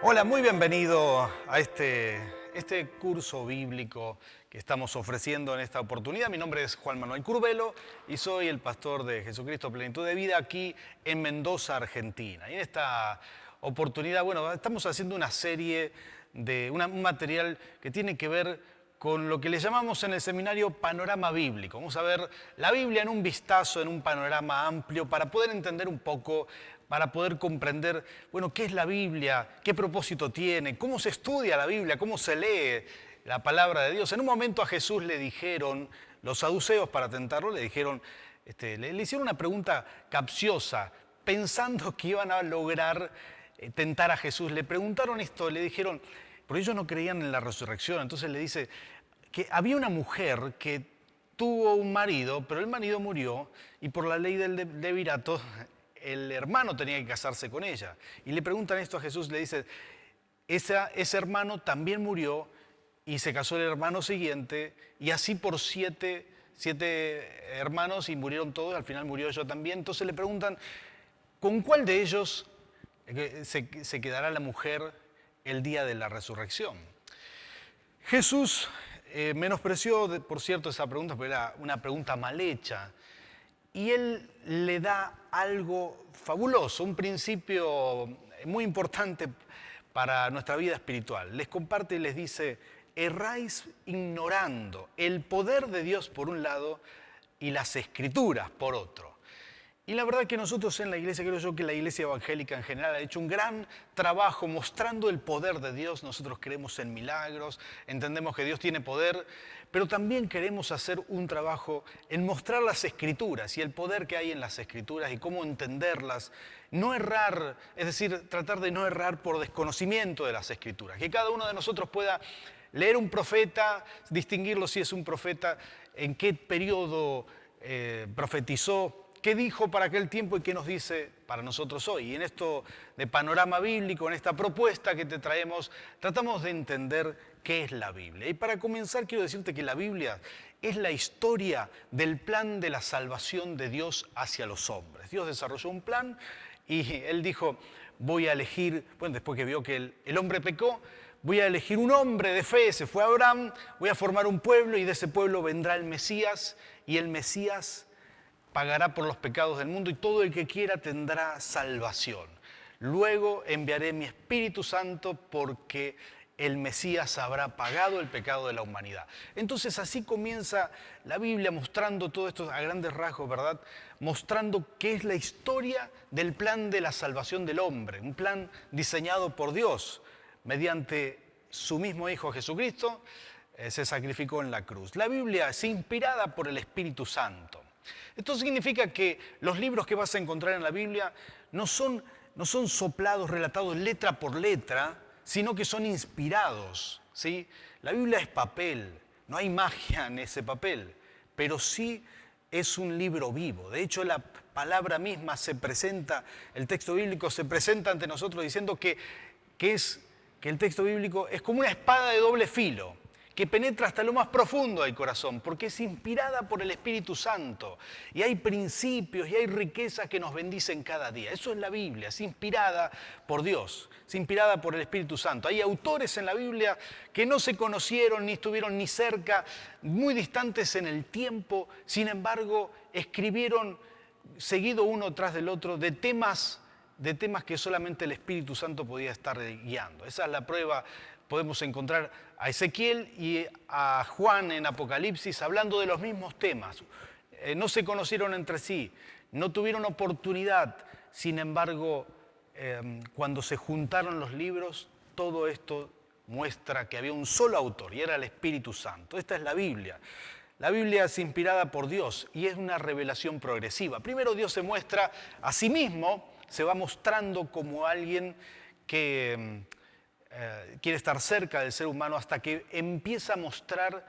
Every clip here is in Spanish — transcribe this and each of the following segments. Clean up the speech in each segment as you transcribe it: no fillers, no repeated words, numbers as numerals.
Hola, muy bienvenido a este curso bíblico que estamos ofreciendo en esta oportunidad. Mi nombre es Juan Manuel Curbelo y soy el pastor de Jesucristo Plenitud de Vida aquí en Mendoza, Argentina. Y en esta oportunidad, estamos haciendo una serie de un material que tiene que ver con lo que le llamamos en el seminario panorama bíblico. Vamos a ver la Biblia en un vistazo, en un panorama amplio, para poder entender un poco, para poder comprender, qué es la Biblia, qué propósito tiene, cómo se estudia la Biblia, cómo se lee la palabra de Dios. En un momento a Jesús le dijeron, los saduceos para tentarlo, le dijeron, le hicieron una pregunta capciosa, pensando que iban a lograr tentar a Jesús. Le preguntaron esto, le dijeron, porque ellos no creían en la resurrección, entonces le dice que había una mujer que tuvo un marido, pero el marido murió y por la ley del levirato el hermano tenía que casarse con ella. Y le preguntan esto a Jesús, le dice, ese hermano también murió y se casó el hermano siguiente y así por siete hermanos y murieron todos, al final murió yo también. Entonces le preguntan, ¿con cuál de ellos se quedará la mujer el día de la resurrección? Jesús menospreció, por cierto, esa pregunta, porque era una pregunta mal hecha. Y él le da algo fabuloso, un principio muy importante para nuestra vida espiritual. Les comparte y les dice, erráis ignorando el poder de Dios por un lado y las Escrituras por otro. Y la verdad que nosotros en la iglesia, creo yo que la iglesia evangélica en general ha hecho un gran trabajo mostrando el poder de Dios. Nosotros creemos en milagros, entendemos que Dios tiene poder, pero también queremos hacer un trabajo en mostrar las Escrituras y el poder que hay en las Escrituras y cómo entenderlas. No errar, es decir, tratar de no errar por desconocimiento de las Escrituras. Que cada uno de nosotros pueda leer un profeta, distinguirlo si es un profeta, en qué periodo profetizó, qué dijo para aquel tiempo y qué nos dice para nosotros hoy. Y en esto de panorama bíblico, en esta propuesta que te traemos, tratamos de entender qué es la Biblia. Y para comenzar quiero decirte que la Biblia es la historia del plan de la salvación de Dios hacia los hombres. Dios desarrolló un plan y Él dijo, voy a elegir, después que vio que el hombre pecó, voy a elegir un hombre de fe, se fue Abraham, voy a formar un pueblo y de ese pueblo vendrá el Mesías y el Mesías pagará por los pecados del mundo y todo el que quiera tendrá salvación. Luego enviaré mi Espíritu Santo porque el Mesías habrá pagado el pecado de la humanidad. Entonces así comienza la Biblia mostrando todo esto a grandes rasgos, ¿verdad? Mostrando qué es la historia del plan de la salvación del hombre, un plan diseñado por Dios mediante su mismo Hijo Jesucristo, se sacrificó en la cruz. La Biblia es inspirada por el Espíritu Santo. Esto significa que los libros que vas a encontrar en la Biblia no son soplados, relatados letra por letra, sino que son inspirados, ¿sí? La Biblia es papel, no hay magia en ese papel, pero sí es un libro vivo. De hecho, la palabra misma se presenta, el texto bíblico se presenta ante nosotros diciendo que el texto bíblico es como una espada de doble filo, que penetra hasta lo más profundo del corazón, porque es inspirada por el Espíritu Santo. Y hay principios y hay riquezas que nos bendicen cada día. Eso es la Biblia, es inspirada por Dios, es inspirada por el Espíritu Santo. Hay autores en la Biblia que no se conocieron ni estuvieron ni cerca, muy distantes en el tiempo, sin embargo, escribieron seguido uno tras del otro de temas que solamente el Espíritu Santo podía estar guiando. Esa es la prueba. Podemos encontrar a Ezequiel y a Juan en Apocalipsis hablando de los mismos temas. No se conocieron entre sí, no tuvieron oportunidad. Sin embargo, cuando se juntaron los libros, todo esto muestra que había un solo autor y era el Espíritu Santo. Esta es la Biblia. La Biblia es inspirada por Dios y es una revelación progresiva. Primero Dios se muestra a sí mismo, se va mostrando como alguien que quiere estar cerca del ser humano hasta que empieza a mostrar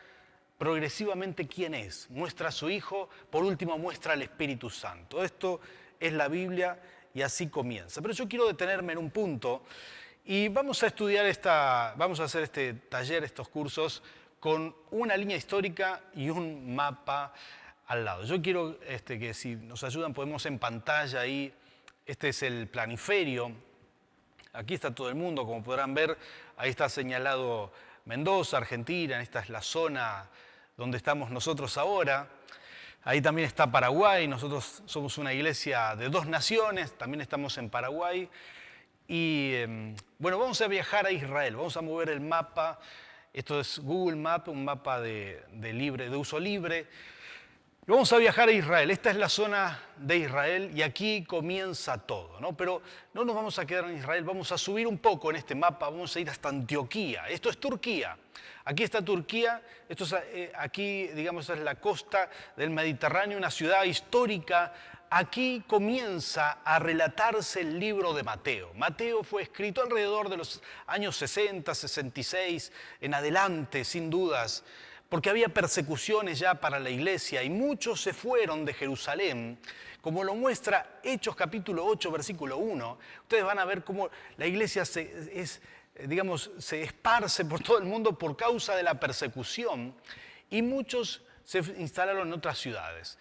progresivamente quién es. Muestra a su Hijo, por último muestra al Espíritu Santo. Esto es la Biblia y así comienza. Pero yo quiero detenerme en un punto y vamos a estudiar vamos a hacer este taller, estos cursos, con una línea histórica y un mapa al lado. Yo quiero que si nos ayudan, podemos en pantalla ahí, este es el planiferio Aquí está todo el mundo, como podrán ver, ahí está señalado Mendoza, Argentina, esta es la zona donde estamos nosotros ahora. Ahí también está Paraguay, nosotros somos una iglesia de 2 naciones, también estamos en Paraguay. Y bueno, vamos a viajar a Israel, vamos a mover el mapa. Esto es Google Maps, un mapa de uso libre. Vamos a viajar a Israel. Esta es la zona de Israel y aquí comienza todo, ¿no? Pero no nos vamos a quedar en Israel, vamos a subir un poco en este mapa, vamos a ir hasta Antioquía. Esto es Turquía. Aquí está Turquía, esto es, aquí, digamos, es la costa del Mediterráneo, una ciudad histórica. Aquí comienza a relatarse el libro de Mateo. Mateo fue escrito alrededor de los años 60, 66, en adelante, sin dudas, porque había persecuciones ya para la iglesia y muchos se fueron de Jerusalén, como lo muestra Hechos capítulo 8, versículo 1. Ustedes van a ver cómo la iglesia se esparce por todo el mundo por causa de la persecución y muchos se instalaron en otras ciudades.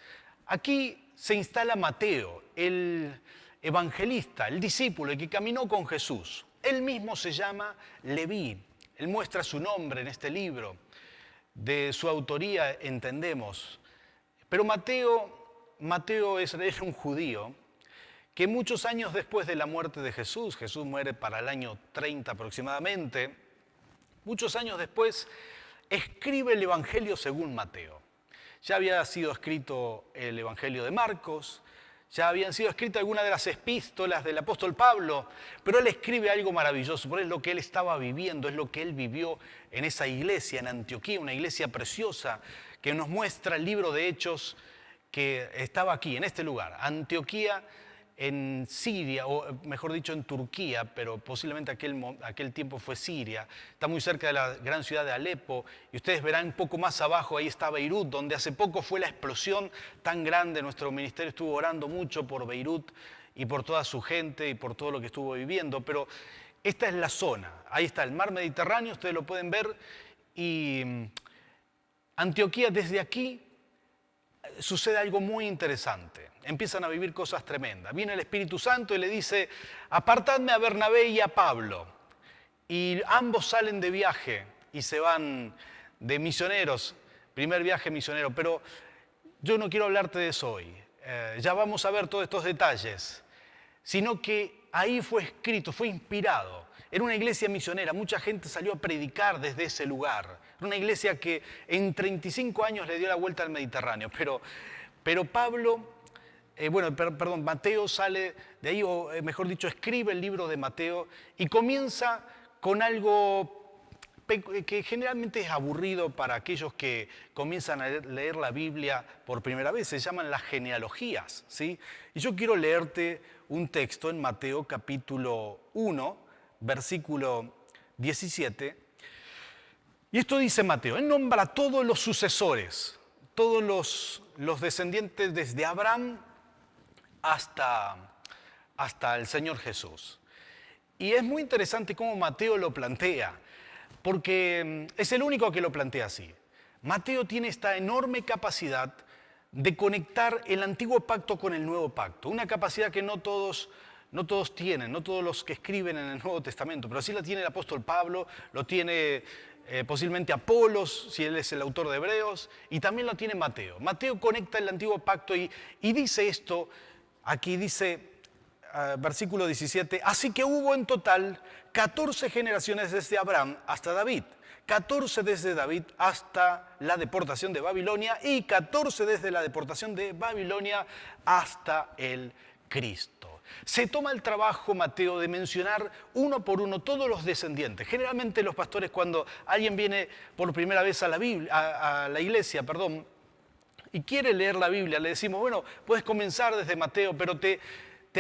Aquí se instala Mateo, el evangelista, el discípulo, el que caminó con Jesús. Él mismo se llama Leví. Él muestra su nombre en este libro. De su autoría entendemos. Pero Mateo era un judío que muchos años después de la muerte de Jesús muere para el año 30 aproximadamente, muchos años después escribe el Evangelio según Mateo. Ya había sido escrito el Evangelio de Marcos, ya habían sido escritas algunas de las epístolas del apóstol Pablo, pero él escribe algo maravilloso, porque es lo que él estaba viviendo, es lo que él vivió en esa iglesia, en Antioquía, una iglesia preciosa que nos muestra el libro de Hechos que estaba aquí, en este lugar, Antioquía, en Siria, o mejor dicho en Turquía, pero posiblemente aquel tiempo fue Siria. Está muy cerca de la gran ciudad de Alepo y ustedes verán un poco más abajo, ahí está Beirut, donde hace poco fue la explosión tan grande. Nuestro ministerio estuvo orando mucho por Beirut y por toda su gente y por todo lo que estuvo viviendo, pero esta es la zona. Ahí está el mar Mediterráneo, ustedes lo pueden ver, y Antioquía, desde aquí sucede algo muy interesante. Empiezan a vivir cosas tremendas. Viene el Espíritu Santo y le dice, apartadme a Bernabé y a Pablo. Y ambos salen de viaje y se van de misioneros, primer viaje misionero. Pero yo no quiero hablarte de eso hoy. Ya vamos a ver todos estos detalles. Sino que ahí fue escrito, fue inspirado. Era una iglesia misionera, mucha gente salió a predicar desde ese lugar. Era una iglesia que en 35 años le dio la vuelta al Mediterráneo. Pero Mateo sale de ahí, o mejor dicho, escribe el libro de Mateo y comienza con algo que generalmente es aburrido para aquellos que comienzan a leer la Biblia por primera vez. Se llaman las genealogías, ¿sí? Y yo quiero leerte un texto en Mateo capítulo 1, versículo 17. Y esto dice Mateo, él nombra a todos los sucesores, todos los descendientes desde Abraham hasta el Señor Jesús. Y es muy interesante cómo Mateo lo plantea, porque es el único que lo plantea así. Mateo tiene esta enorme capacidad de conectar el antiguo pacto con el nuevo pacto, una capacidad que no todos tienen, no todos los que escriben en el Nuevo Testamento, pero sí la tiene el apóstol Pablo, lo tiene posiblemente Apolos, si él es el autor de Hebreos, y también lo tiene Mateo. Mateo conecta el antiguo pacto y dice esto, aquí dice, versículo 17, así que hubo en total 14 generaciones desde Abraham hasta David, 14 desde David hasta la deportación de Babilonia y 14 desde la deportación de Babilonia hasta el Cristo. Se toma el trabajo, Mateo, de mencionar uno por uno todos los descendientes. Generalmente los pastores, cuando alguien viene por primera vez a la iglesia, y quiere leer la Biblia, le decimos, bueno, puedes comenzar desde Mateo, pero te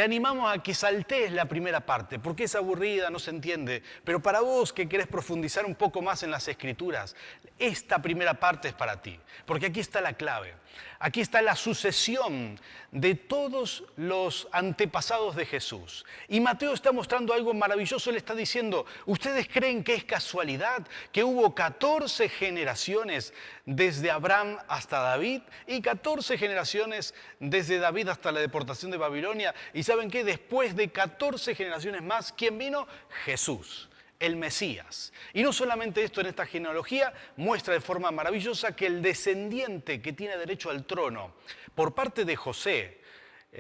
animamos a que saltees la primera parte, porque es aburrida, no se entiende. Pero para vos que querés profundizar un poco más en las Escrituras, esta primera parte es para ti, porque aquí está la clave. Aquí está la sucesión de todos los antepasados de Jesús. Y Mateo está mostrando algo maravilloso. Él está diciendo, ¿ustedes creen que es casualidad que hubo 14 generaciones desde Abraham hasta David y 14 generaciones desde David hasta la deportación de Babilonia? Y ¿saben qué? Después de 14 generaciones más, ¿quién vino? Jesús, el Mesías. Y no solamente esto, en esta genealogía muestra de forma maravillosa que el descendiente que tiene derecho al trono por parte de José,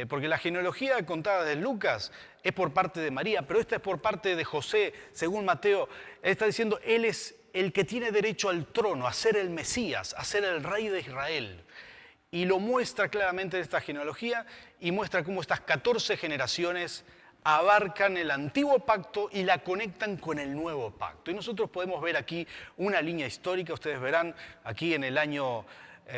porque la genealogía contada de Lucas es por parte de María, pero esta es por parte de José, según Mateo. Él está diciendo, él es el que tiene derecho al trono, a ser el Mesías, a ser el rey de Israel. Y lo muestra claramente en esta genealogía y muestra cómo estas 14 generaciones abarcan el antiguo pacto y la conectan con el nuevo pacto. Y nosotros podemos ver aquí una línea histórica. Ustedes verán aquí en el año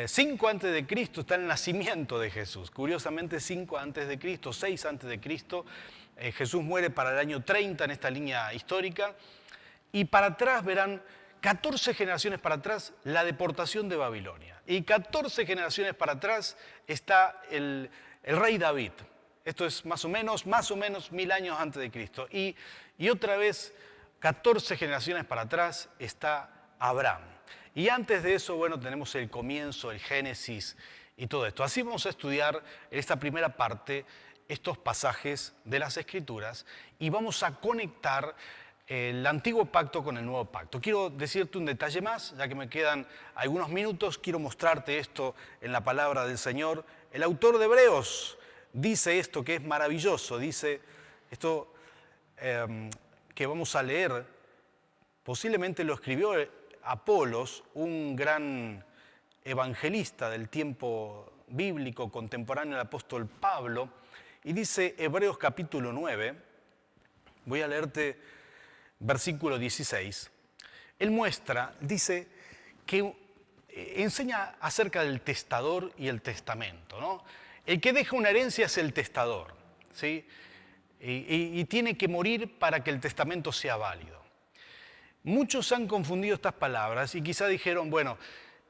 5 antes de Cristo está el nacimiento de Jesús. Curiosamente 5 antes de Cristo, 6 antes de Cristo. Jesús muere para el año 30 en esta línea histórica. Y para atrás verán 14 generaciones para atrás la deportación de Babilonia. Y 14 generaciones para atrás está el rey David. Esto es más o menos 1000 años antes de Cristo. Y otra vez, 14 generaciones para atrás está Abraham. Y antes de eso, bueno, tenemos el comienzo, el Génesis y todo esto. Así vamos a estudiar en esta primera parte estos pasajes de las Escrituras y vamos a conectar el antiguo pacto con el nuevo pacto. Quiero decirte un detalle más, ya que me quedan algunos minutos, quiero mostrarte esto en la palabra del Señor. El autor de Hebreos dice esto que es maravilloso, dice esto que vamos a leer, posiblemente lo escribió Apolos, un gran evangelista del tiempo bíblico contemporáneo del apóstol Pablo, y dice Hebreos capítulo 9, voy a leerte versículo 16, él muestra, dice que enseña acerca del testador y el testamento, ¿no? El que deja una herencia es el testador, ¿sí? Y tiene que morir para que el testamento sea válido. Muchos han confundido estas palabras y quizá dijeron, bueno,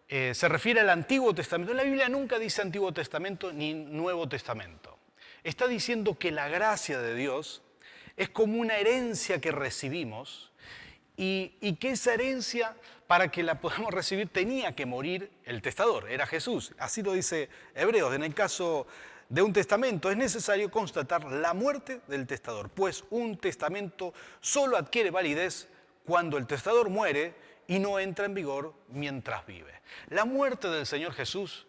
se refiere al Antiguo Testamento. La Biblia nunca dice Antiguo Testamento ni Nuevo Testamento. Está diciendo que la gracia de Dios es como una herencia que recibimos y que esa herencia, para que la podamos recibir, tenía que morir el testador, era Jesús. Así lo dice Hebreos. En el caso de un testamento es necesario constatar la muerte del testador, pues un testamento solo adquiere validez cuando el testador muere y no entra en vigor mientras vive. La muerte del Señor Jesús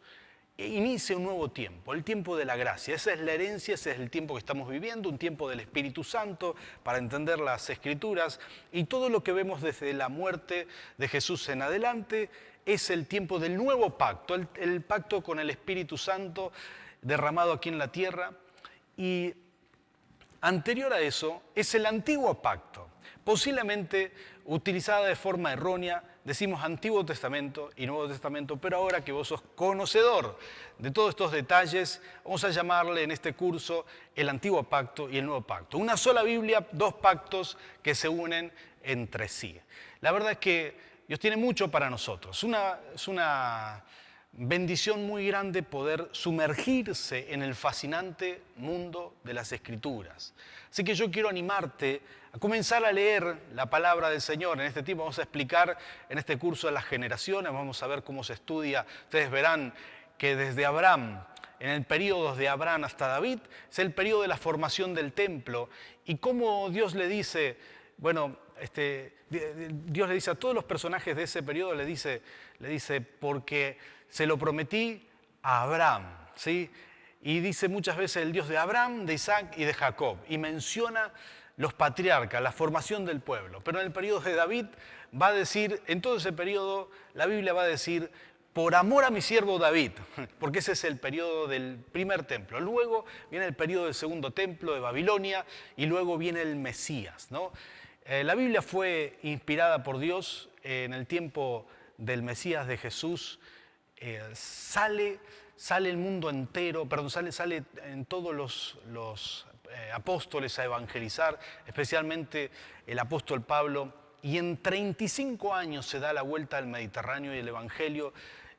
inicia un nuevo tiempo, el tiempo de la gracia. Esa es la herencia, ese es el tiempo que estamos viviendo, un tiempo del Espíritu Santo para entender las Escrituras. Y todo lo que vemos desde la muerte de Jesús en adelante es el tiempo del nuevo pacto, el pacto con el Espíritu Santo derramado aquí en la tierra. Y anterior a eso es el antiguo pacto, posiblemente utilizada de forma errónea. Decimos Antiguo Testamento y Nuevo Testamento, pero ahora que vos sos conocedor de todos estos detalles, vamos a llamarle en este curso el Antiguo Pacto y el Nuevo Pacto. Una sola Biblia, dos pactos que se unen entre sí. La verdad es que Dios tiene mucho para nosotros. Es una bendición muy grande poder sumergirse en el fascinante mundo de las Escrituras. Así que yo quiero animarte a comenzar a leer la palabra del Señor. En este tiempo vamos a explicar en este curso de las generaciones, vamos a ver cómo se estudia. Ustedes verán que desde Abraham, en el periodo de Abraham hasta David, es el periodo de la formación del templo y cómo Dios le dice, bueno, Dios le dice a todos los personajes de ese periodo, le dice, porque se lo prometí a Abraham, ¿sí? Y dice muchas veces el Dios de Abraham, de Isaac y de Jacob, y menciona los patriarcas, la formación del pueblo. Pero en el periodo de David va a decir, en todo ese periodo, la Biblia va a decir, por amor a mi siervo David, porque ese es el periodo del primer templo. Luego viene el periodo del segundo templo de Babilonia y luego viene el Mesías, ¿no? La Biblia fue inspirada por Dios en el tiempo del Mesías de Jesús. Sale el mundo entero, sale en todos los apóstoles a evangelizar, especialmente el apóstol Pablo, y en 35 años se da la vuelta al Mediterráneo y el evangelio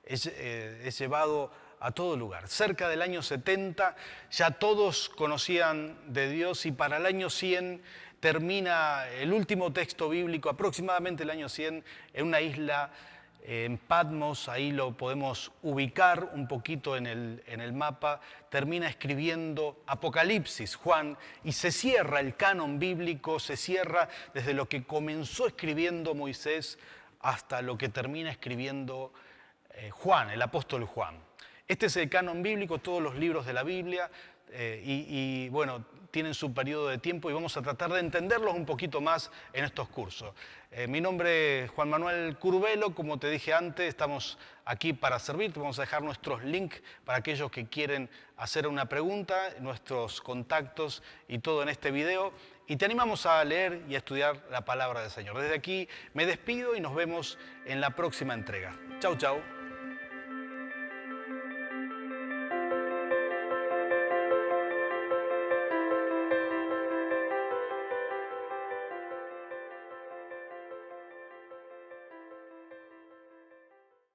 es llevado a todo lugar. Cerca del año 70 ya todos conocían de Dios y para el año 100 termina el último texto bíblico, aproximadamente el año 100, en una isla en Patmos, ahí lo podemos ubicar un poquito en el mapa, termina escribiendo Apocalipsis, Juan, y se cierra el canon bíblico, se cierra desde lo que comenzó escribiendo Moisés hasta lo que termina escribiendo Juan, el apóstol Juan. Este es el canon bíblico, todos los libros de la Biblia, bueno, tienen su periodo de tiempo y vamos a tratar de entenderlos un poquito más en estos cursos. Mi nombre es Juan Manuel Curvelo, como te dije antes, estamos aquí para servirte. Vamos a dejar nuestros links para aquellos que quieren hacer una pregunta, nuestros contactos y todo en este video. Y te animamos a leer y a estudiar la palabra del Señor. Desde aquí me despido y nos vemos en la próxima entrega. Chau, chau.